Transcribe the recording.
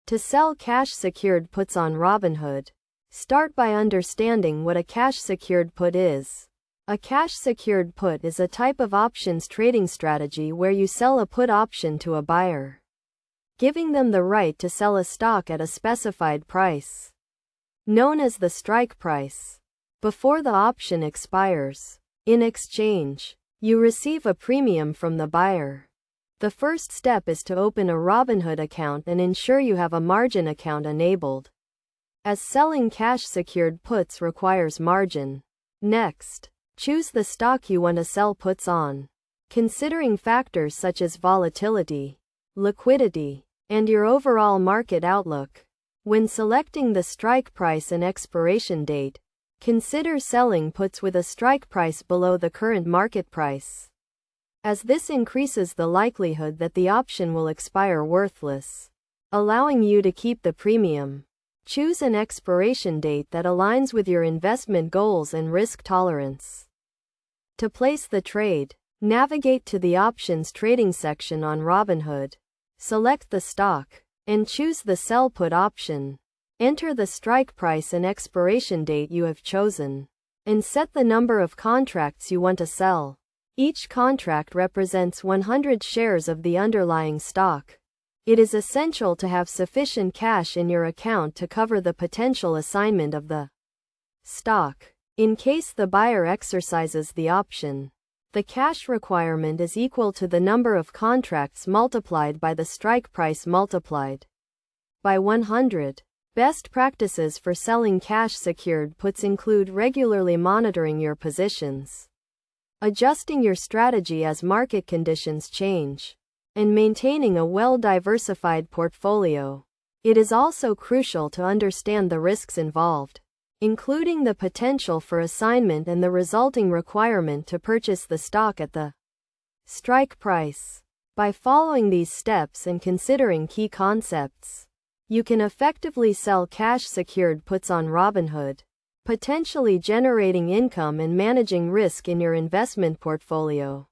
To sell cash-secured puts on Robinhood, start by understanding what a cash-secured put is. A cash-secured put is a type of options trading strategy where you sell a put option to a buyer, giving them the right to sell a stock at a specified price, known as the strike price, before the option expires. In exchange, you receive a premium from the buyer. The first step is to open a Robinhood account and ensure you have a margin account enabled, as selling cash-secured puts requires margin. Next, choose the stock you want to sell puts on, considering factors such as volatility, liquidity, and your overall market outlook. When selecting the strike price and expiration date, consider selling puts with a strike price below the current market price, as this increases the likelihood that the option will expire worthless, allowing you to keep the premium. Choose an expiration date that aligns with your investment goals and risk tolerance. To place the trade, navigate to the options trading section on Robinhood, select the stock, and choose the sell put option. Enter the strike price and expiration date you have chosen, and set the number of contracts you want to sell. Each contract represents 100 shares of the underlying stock. It is essential to have sufficient cash in your account to cover the potential assignment of the stock, in case the buyer exercises the option. The cash requirement is equal to the number of contracts multiplied by the strike price multiplied by 100. Best practices for selling cash-secured puts include regularly monitoring your positions, adjusting your strategy as market conditions change, and maintaining a well-diversified portfolio. It is also crucial to understand the risks involved, including the potential for assignment and the resulting requirement to purchase the stock at the strike price. By following these steps and considering key concepts, you can effectively sell cash-secured puts on Robinhood, potentially generating income and managing risk in your investment portfolio.